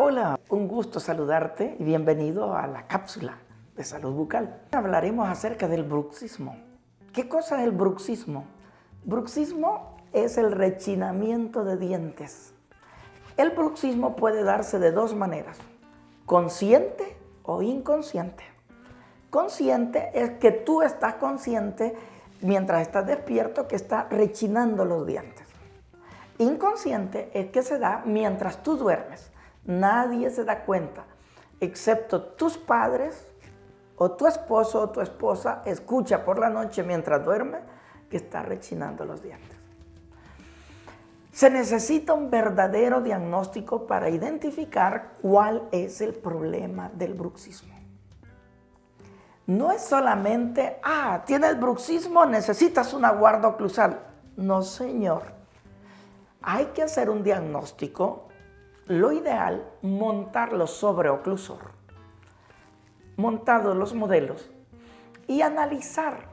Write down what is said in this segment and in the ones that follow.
Hola, un gusto saludarte y bienvenido a la cápsula de salud bucal. Hablaremos acerca del bruxismo. ¿Qué cosa es el bruxismo? Bruxismo es el rechinamiento de dientes. El bruxismo puede darse de dos maneras, consciente o inconsciente. Consciente es que tú estás consciente mientras estás despierto que estás rechinando los dientes. Inconsciente es que se da mientras tú duermes. Nadie se da cuenta, excepto tus padres o tu esposo o tu esposa escucha por la noche mientras duerme que está rechinando los dientes. Se necesita un verdadero diagnóstico para identificar cuál es el problema del bruxismo. No es solamente, tienes bruxismo, necesitas una guarda oclusal. No, señor. Hay que hacer un diagnóstico. Lo ideal, montarlo sobre oclusor, montados los modelos y analizar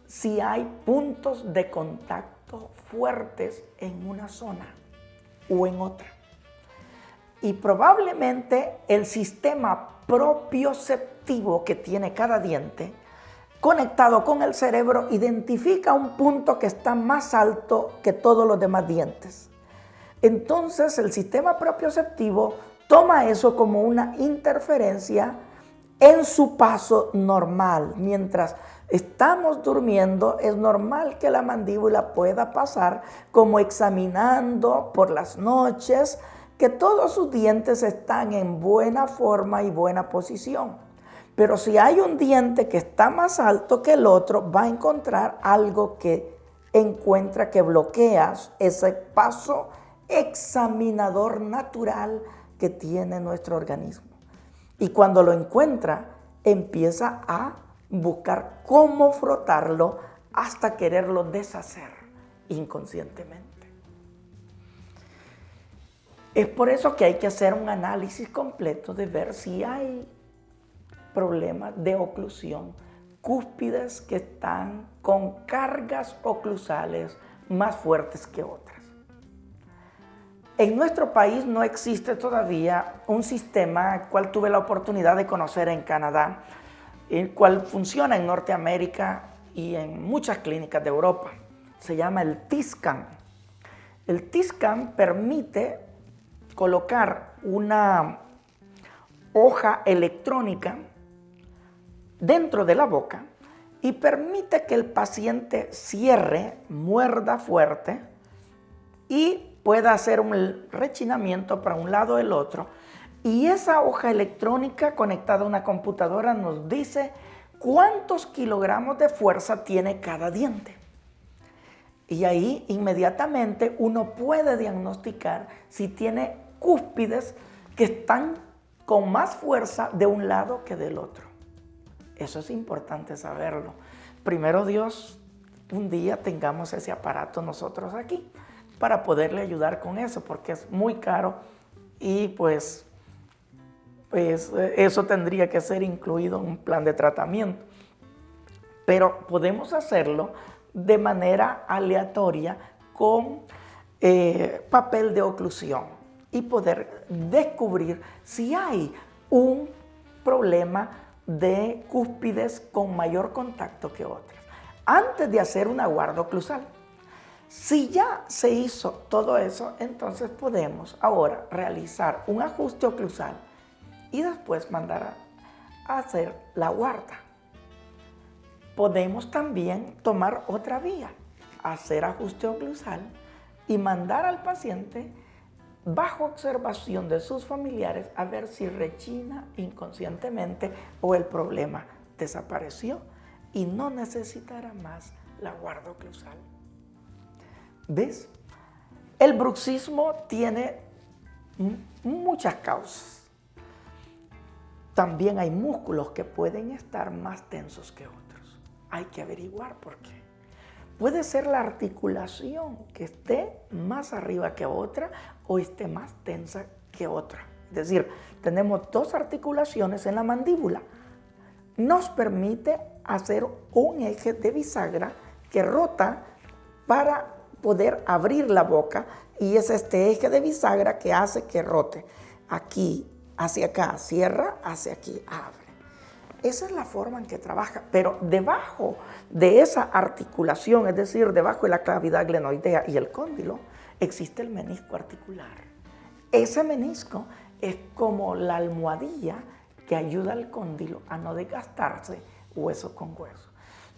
si hay puntos de contacto fuertes en una zona o en otra. Y probablemente el sistema propioceptivo que tiene cada diente, conectado con el cerebro, identifica un punto que está más alto que todos los demás dientes. Entonces el sistema propioceptivo toma eso como una interferencia en su paso normal. Mientras estamos durmiendo, es normal que la mandíbula pueda pasar como examinando por las noches que todos sus dientes están en buena forma y buena posición. Pero si hay un diente que está más alto que el otro, va a encontrar algo que encuentra que bloquea ese paso examinador natural que tiene nuestro organismo. Y cuando lo encuentra, empieza a buscar cómo frotarlo hasta quererlo deshacer inconscientemente. Es por eso que hay que hacer un análisis completo de ver si hay problemas de oclusión, cúspides que están con cargas oclusales más fuertes que otras. En nuestro país no existe todavía un sistema al cual tuve la oportunidad de conocer en Canadá, el cual funciona en Norteamérica y en muchas clínicas de Europa. Se llama el T-Scan. El T-Scan permite colocar una hoja electrónica dentro de la boca y permite que el paciente cierre, muerda fuerte y pueda hacer un rechinamiento para un lado o el otro. Y esa hoja electrónica conectada a una computadora nos dice cuántos kilogramos de fuerza tiene cada diente. Y ahí inmediatamente uno puede diagnosticar si tiene cúspides que están con más fuerza de un lado que del otro. Eso es importante saberlo. Primero Dios, un día tengamos ese aparato nosotros aquí para poderle ayudar con eso, porque es muy caro y pues eso tendría que ser incluido en un plan de tratamiento. Pero podemos hacerlo de manera aleatoria con papel de oclusión y poder descubrir si hay un problema de cúspides con mayor contacto que otras, antes de hacer una guarda oclusal. Si ya se hizo todo eso, entonces podemos ahora realizar un ajuste oclusal y después mandar a hacer la guarda. Podemos también tomar otra vía, hacer ajuste oclusal y mandar al paciente bajo observación de sus familiares a ver si rechina inconscientemente o el problema desapareció y no necesitará más la guarda oclusal. ¿Ves? El bruxismo tiene muchas causas. También hay músculos que pueden estar más tensos que otros. Hay que averiguar por qué. Puede ser la articulación que esté más arriba que otra o esté más tensa que otra. Es decir, tenemos dos articulaciones en la mandíbula. Nos permite hacer un eje de bisagra que rota para poder abrir la boca y es este eje de bisagra que hace que rote. aquí hacia acá, cierra, hacia aquí, abre. Esa es la forma en que trabaja, pero debajo de esa articulación, es decir, debajo de la cavidad glenoidea y el cóndilo, existe el menisco articular. Ese menisco es como la almohadilla que ayuda al cóndilo a no desgastarse hueso con hueso.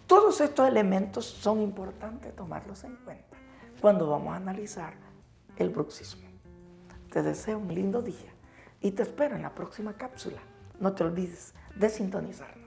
Todos estos elementos son importantes tomarlos en cuenta cuando vamos a analizar el bruxismo. Te deseo un lindo día y te espero en la próxima cápsula. No te olvides de sintonizar.